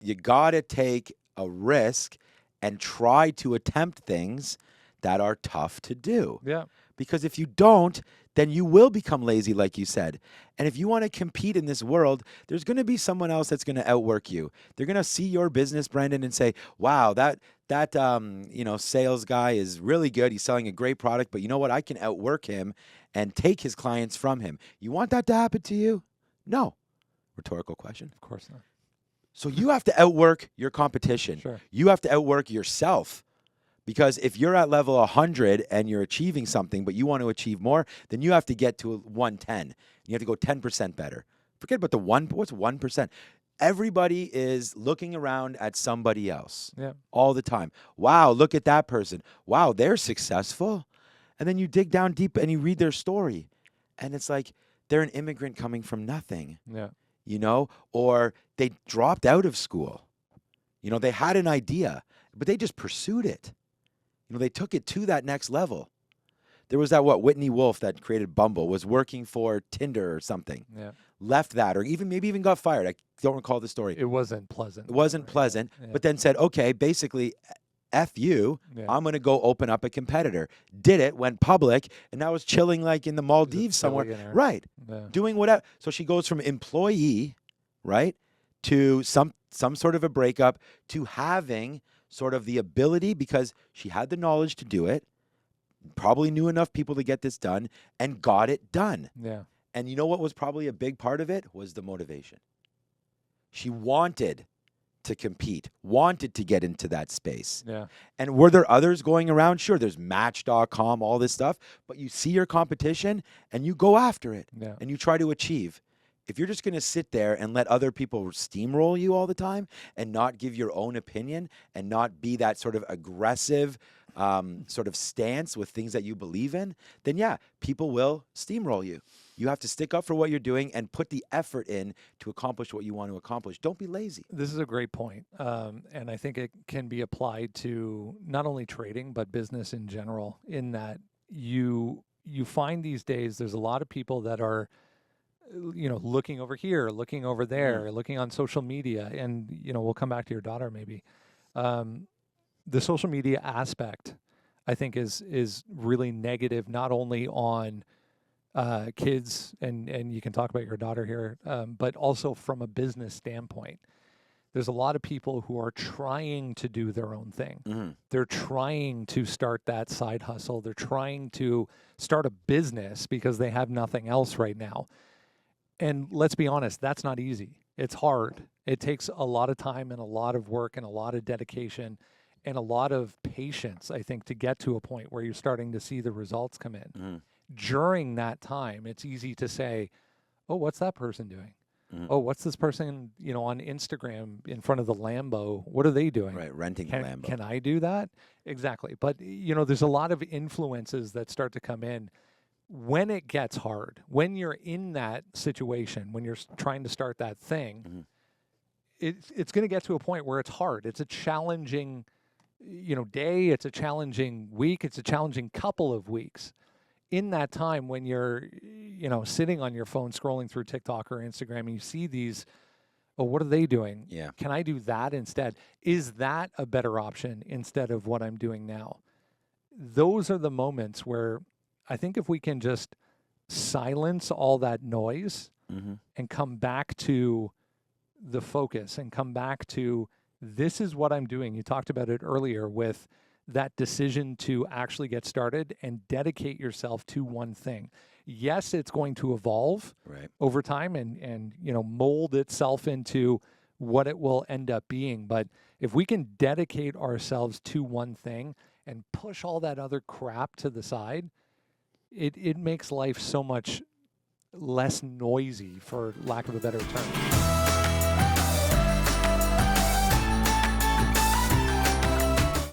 you got to take a risk and try to attempt things that are tough to do. Yeah. Because if you don't, then you will become lazy, like you said. And if you want to compete in this world, there's going to be someone else that's going to outwork you. They're going to see your business, Brandon, and say, "Wow, that sales guy is really good. He's selling a great product, but you know what? I can outwork him and take his clients from him." You want that to happen to you? No. Rhetorical question. Of course not. So you have to outwork your competition. Sure. You have to outwork yourself. Because if you're at level 100 and you're achieving something, but you want to achieve more, then you have to get to 110. You have to go 10% better. Forget about what's 1%. Everybody is looking around at somebody else all the time. Wow, look at that person. Wow, they're successful. And then you dig down deep and you read their story. And it's like they're an immigrant coming from nothing. Yeah. Or they dropped out of school. They had an idea, but they just pursued it. They took it to that next level. There was that Whitney Wolf that created Bumble, was working for Tinder or something. Yeah. Left that, or maybe even got fired. I don't recall the story. It wasn't pleasant. It wasn't pleasant, but then said, okay, basically, F you, I'm going to go open up a competitor. Did it, went public, and now is chilling like in the Maldives somewhere. Right. Yeah. Doing whatever. So she goes from employee, right, to some sort of a breakup, to having sort of the ability, because she had the knowledge to do it, probably knew enough people to get this done, and got it done. Yeah. And you know what was probably a big part of it? Was the motivation. She wanted to compete, wanted to get into that space. Yeah. And were there others going around? Sure, there's Match.com, all this stuff, but you see your competition and you go after it and you try to achieve. If you're just going to sit there and let other people steamroll you all the time and not give your own opinion and not be that sort of aggressive sort of stance with things that you believe in, then people will steamroll you. You have to stick up for what you're doing and put the effort in to accomplish what you want to accomplish. Don't be lazy. This is a great point. And I think it can be applied to not only trading, but business in general, in that you find these days there's a lot of people that are looking over here, looking over there, looking on social media. And, we'll come back to your daughter maybe. The social media aspect, I think, is really negative, not only on kids, and you can talk about your daughter here, but also from a business standpoint. There's a lot of people who are trying to do their own thing. Mm-hmm. They're trying to start that side hustle. They're trying to start a business because they have nothing else right now. And let's be honest, that's not easy. It's hard. It takes a lot of time and a lot of work and a lot of dedication and a lot of patience, I think, to get to a point where you're starting to see the results come in. Mm-hmm. During that time, it's easy to say, oh, what's that person doing? Mm-hmm. Oh, what's this person, on Instagram in front of the Lambo? What are they doing? Right, renting the Lambo. Can I do that? Exactly. But, there's a lot of influences that start to come in. When it gets hard, when you're in that situation, when you're trying to start that thing, mm-hmm. it's going to get to a point where it's hard. It's a challenging, day. It's a challenging week. It's a challenging couple of weeks. In that time when you're, sitting on your phone scrolling through TikTok or Instagram and you see these, oh, what are they doing? Yeah. Can I do that instead? Is that a better option instead of what I'm doing now? Those are the moments where I think if we can just silence all that noise mm-hmm. and come back to the focus and come back to this is what I'm doing. You talked about it earlier with that decision to actually get started and dedicate yourself to one thing. Yes, it's going to evolve over time and mold itself into what it will end up being. But if we can dedicate ourselves to one thing and push all that other crap to the side, it makes life so much less noisy, for lack of a better term.